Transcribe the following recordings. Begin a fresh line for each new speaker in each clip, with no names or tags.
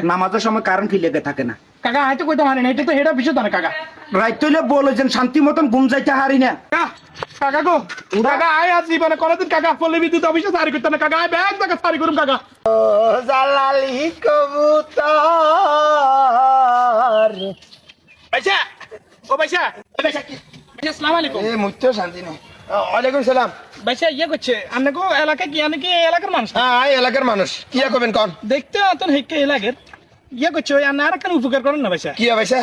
নামাজের সময় কারেন্ট কি লেগে থাকে না
কাকা হয়তো কইতে পারে না, এটা তো হেড অফিসে জানে কাকা।
রাইত হইলে বলেছেন শান্তি মতন ঘুম যাইতে হারি না।
কাকা গো কাকা আয় আজ জীবনে কোনদিন কাকা পল্লী বিদ্যুৎ অফিসে সারি করতে না কাকা, আয় ব্যাগ টাকা সারি করুম কাকা।
ও জালালি কবুতর
ভাইসা ও ভাইসা ভাইসা কি ভাইসা আসসালামু আলাইকুম।
এ মুত্তো শান্তি নেই। ওয়ালাইকুম সালাম।
ভাইসা ইয়ে করছে আপনি গো এলাকা কি আপনি কি এলাকার মানুষ?
হ্যাঁ এলাকার মানুষ কি করবেন কোন
দেখতে অতন হেকে এলাকার ইয়ে করছে ওই আপনি আর কেন উপকার করেন না ভাইসা?
কি ভাইসা?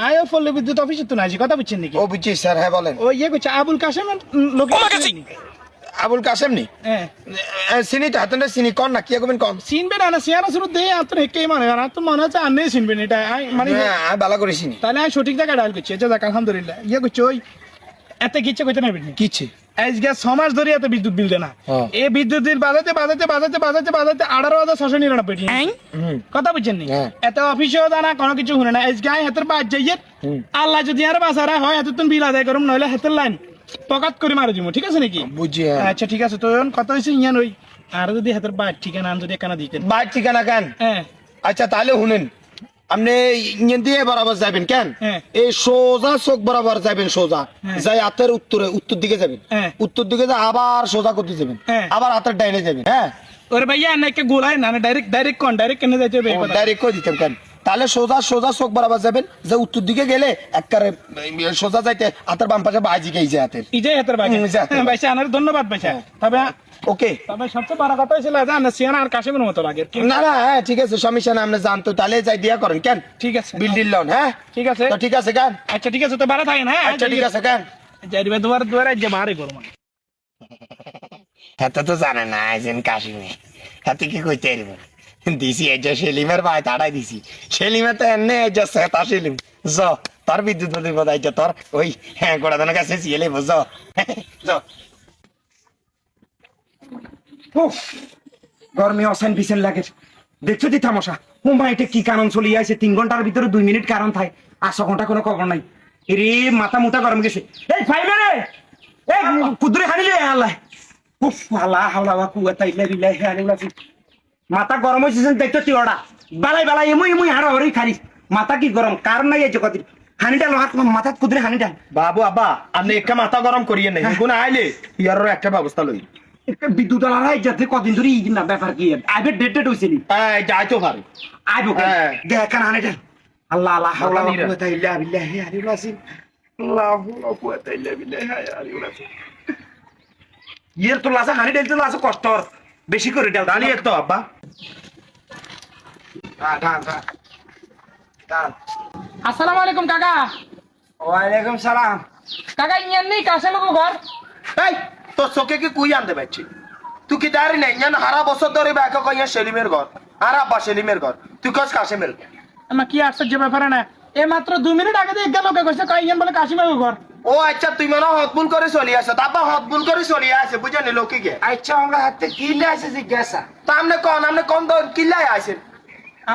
আয় ও পল্লী বিদ্যুৎ অফিসে তো নাজি কথা বুঝছেন নাকি?
ও বুঝছি স্যার, হ্যাঁ বলেন।
ও ইয়ে করছে আবুল কাশেম লোক
আবুল কাসেম নি?
হ্যাঁ
চিনি তো হাতনে চিনি কোন না কি করবেন কোন?
চিনবে না সিয়ারা শুরু দিয়ে আপনার হেকে মানে আর তো মনে হচ্ছে আপনি চিনবেন এটা মানে
হ্যাঁ আমি ভালো করে চিনি।
তাহলে আমি সঠিক জায়গায় ডায়াল করছি। আচ্ছা যাক আলহামদুলিল্লাহ। ইয়ে করছে ওই এত কিচ্ছু কইতে নাই বিনি
কিছে
আজকে 6 মাস ধরে এত বিদ্যুৎ বিল দেনা।
হ্যাঁ।
এই বিদ্যুৎ বিল বাজাতে 18,699 কথা বুঝছেন নি?
হ্যাঁ।
এত অফিসেও জানা কোনো কিছু শুনে না। আজকে আমি হাতের বাদ যাইয়ে আল্লাহ যদি আর বাসারা হয় এত তুমি বিল আদায় করুম, নইলে হাতের লাইন পকাত করে মারে দিব, ঠিক আছে নাকি?
বুঝছি।
আচ্ছা ঠিক আছে। তো এখন কথা হয়েছে ইয়ান ওই আর যদি হাতের বাদ ঠিকানা যদি একখানা দিতেন।
বাইক ঠিকানা কেন?
হ্যাঁ
আচ্ছা তাহলে শুনেন, আপনি ইঞ্জিন দিয়ে বরাবর যাবেন কেন?
হ্যাঁ।
এই সোজা চোখ বরাবর যাবেন, সোজা
হ্যাঁ।
যাই হাতের উত্তর দিকে যাবেন।
হ্যাঁ।
উত্তর দিকে যা আবার সোজা করতে যাবেন।
হ্যাঁ।
আবার হাতের ডাইনে যাবেন। হ্যাঁ
ওরে ভাইয়া নাকি গোলায় না ডাইরেক্ট কেন যাইতে হবে?
ডাইরেক্ট করে দিতেন কেন? তাহলে সোজা চোখ বরাবর যাবেন, যে উত্তর দিকে গেলে একবারে সোজা যাইতে হাতের বাম পাশে বাজি গেই যায় হাতের।
ইজে হাতের ভাই ভাইসা আনার ধন্যবাদ ভাইসা। তবে
ওকে
তবে সবচেয়ে বড় কথা হয়েছিল জান সিয়ানা আর কাশিমের মতো লাগে।
না না হ্যাঁ ঠিক আছে, সমস্যা না, আপনি জানতো তাহলে যাই দিয়া করেন কেন?
ঠিক আছে
বিল লোন। হ্যাঁ
ঠিক আছে
তো ঠিক আছে কেন?
আচ্ছা ঠিক আছে তো ভালো থাকেন। হ্যাঁ
আচ্ছা ঠিক আছে কেন?
যাইবে দুয়ারে যে বাড়ি করব
হাতে তো জানে না আইজেন কাশিমে, হাতে কি কইতে পারব দিছি এই যে সেলিমের ভাই তাড়াই দিছি। সেলিমে তো এনে এই যে সেতা সেলিম জ তোর বিদ্যুৎ দিব দাই যে তোর ওই হ্যাঁ গোড়াদানের কাছে সিয়েলে বুঝ জ উফ গরমে অসান বিছেন লাগে। দেখছো দি তামাশা হুমা এটা কি কারণ চলে আছে? 3 ঘন্টার ভিতরে 2 মিনিট কারণ থাকে আর 6 ঘন্টা কোনো খবর নাই। এরে মাথা মুটা গরম গেছে। এই ফাইবে রে এই কুদরে হানিলে আল্লাহ। উফ আল্লাহ হাওলা ওয়া কুওয়াতা ইল্লা বিল্লাহ আলিউল্লাহ। মাথা গরম হইছে দেখছো তুই ওড়া বালাই এমুই হাড়া হরি খালি মাথা কি গরম কারণ নাই এই জগতে। হানিটা লোহাত মাথা কুদরে হানিটা। বাবু আব্বা আপনি একটা মাথা গরম করিয়ে নাই, কোন আইলে ইয়ারর একটা ব্যবস্থা লই। বিদ্যুৎ আলাই যাতে কদিন ধরে ই না ব্যাপার কি আইবে ডেট হইছে নি? এই যাইতো পারে আইবো দেখ কান হানিটা। আল্লাহ আল্লাহ হাওলা ওয়া কুওয়াতা ইল্লা বিল্লাহ আলিউল্লাহ। আল্লাহু ওয়া কুওয়াতা ইল্লা বিল্লাহ আলিউল্লাহ। ইয়ের তো লাসা হানি দেলতে লাসা কষ্ট বেশি করে দাও দাঁড়িয়ে তো আব্বা।
আসসালামু আলাইকুম কাকা।
ওয়ালাইকুম সালাম।
কাকা ইয়ান নেই কাশেমের ঘর?
এই তোর চোখে কি কুই আনতে পারছি? তুই কি দাঁড়ি নাই জান? হারা বছর ধরে ব্যাকে কইয়া সেলিমের ঘর আর আব্বা সেলিমের ঘর, তুই কস কাশেমের।
আমার কি আশ্চর্য ব্যাপার না, এ মাত্র 2 মিনিট আগে দিয়ে গেল কে কইছে কই ইয়ান বলে কাশিমের ঘর।
ও আচ্ছা তুই মনে হতবুল করে চলি আসো, তারপর হতবুল করে চলি আসে বুঝানি লোকে গে। আচ্ছা আমরা হাতে কিলে আসে জিজ্ঞাসা তা আমনে কোন দর কিলাই আসেন?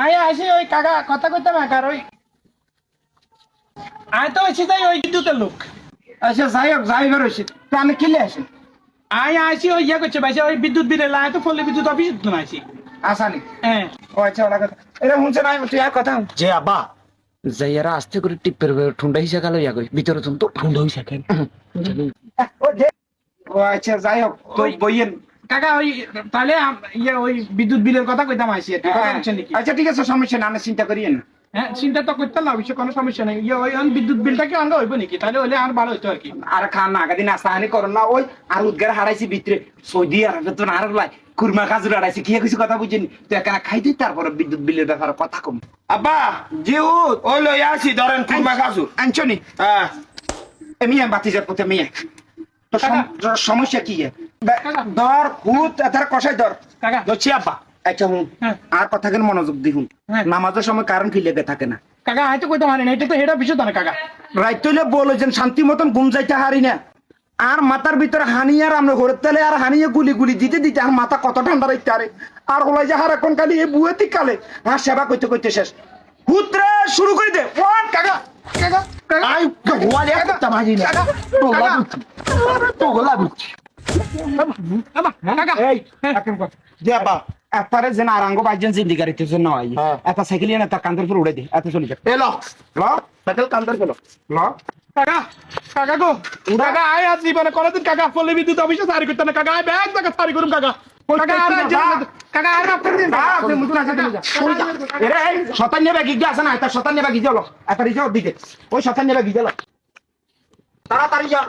আয় আসি ওই কাকা কথা কইতে মাকার ওই আয় তো হইছি তাই ওই বিদ্যুতের লোক।
আচ্ছা যাই বের হইছে তা আমি কিলে আসেন?
আয় আসি ওই ইয়া করছে ভাইসা ওই বিদ্যুৎ বিলে লাই তো পল্লী বিদ্যুৎ অফিস তো আইছি।
আসানি
হ্যাঁ
ও আচ্ছা ওলা কথা এরা শুনছে না তুই আর কথা যে আব্বা যাইয়ারা আস্তে করে টিপের ঠুন্ডা হিসা গেল ইয়া কই ভিতরে তুমি তো ঠুন্ডা হিসা কেন? ও আচ্ছা যাই হোক তো বইয়েন
কাকা ওই তাহলে ইয়া ওই বিদ্যুৎ বিলের কথা কইতাম আইছি আর কি, কথা বলছেন নাকি?
আচ্ছা ঠিক আছে সমস্যা না, আমি চিন্তা করিয়েন না।
হ্যাঁ চিন্তা তো করতে না অবশ্য কোনো সমস্যা নেই। ইয়ে ওই বিদ্যুৎ বিলটা কি আনগা হইব নাকি? তাহলে হলে আর ভালো হইতো আর কি।
আর খান না আগাদিন আস্তাহানি করন না ওই আর উদ্গার হারাইছি ভিতরে সৌদি আরবে তো আর লাই কুরমা খাজুর হারাইছি কি কিছু কথা বুঝিনি তো একা খাই দিই তারপরে বিদ্যুৎ বিলের ব্যাপারে কথা কম। আব্বা জিউ ওই লই আসি ধরেন কুরমা খাজুর আনছনি। হ্যাঁ এমিয়া বাতিজার পথে মিয়া তো সমস্যা কি ধর হুত এথার কষাই ধর
কাকা
ধরছি আব্বা। আচ্ছা হুন আর কথা কেন মনোযোগ দিহুন নামাজের সময় কারণ কি লেগে থাকে না?
কাকা হয়তো কইতে পারে না, এটা তো হেড অফিসে জানে কাকা।
রাইত হইলে বলেছেন শান্তি মতন ঘুম যাইতে হারি না আর মাথার ভিতরে হানি আর আমরা ঘরের তেলে আর হানিয়ে গুলি দিতে আর মাথা কত ঠান্ডা রাখতে আরে আর ওলাই যে হার এখন কালি এই বুয়েতি কালে আর সেবা করতে শেষ হুতরে শুরু করে দে। কাকা কাকা আই গোয়ালে একটা মাজি না তো গোলা বুঝছি
কাকা
এই এখন কর দে আব্বা এতারে যেন আরাঙ্গ বাইজেন জিন্দিগারিতে জন্য আই
হ্যাঁ।
এত সাইকেল এনে তার কান্দর উপর উড়ে দে এত চলে যা
এলো
ল
সাইকেল কান্দর ফেলো
ল
কাকা কাকা গো কাকা আয় আজ জীবনে কোনদিন কাকা পল্লী বিদ্যুৎ অফিসে সারি করতে না কাকা আয় ব্যাগ টাকা সারি করুম কাকা কাকা আর কাকা আর মাফ করে দিন
আপনি মুতুন আছে তুমি যা ওই যা এরে এই শতান নেবে গিয়ে আছে না এটা শতান নেবে গিয়ে চলো এত রিজো দিকে ওই শতান নেবে গিয়ে চলো তাড়াতাড়ি যা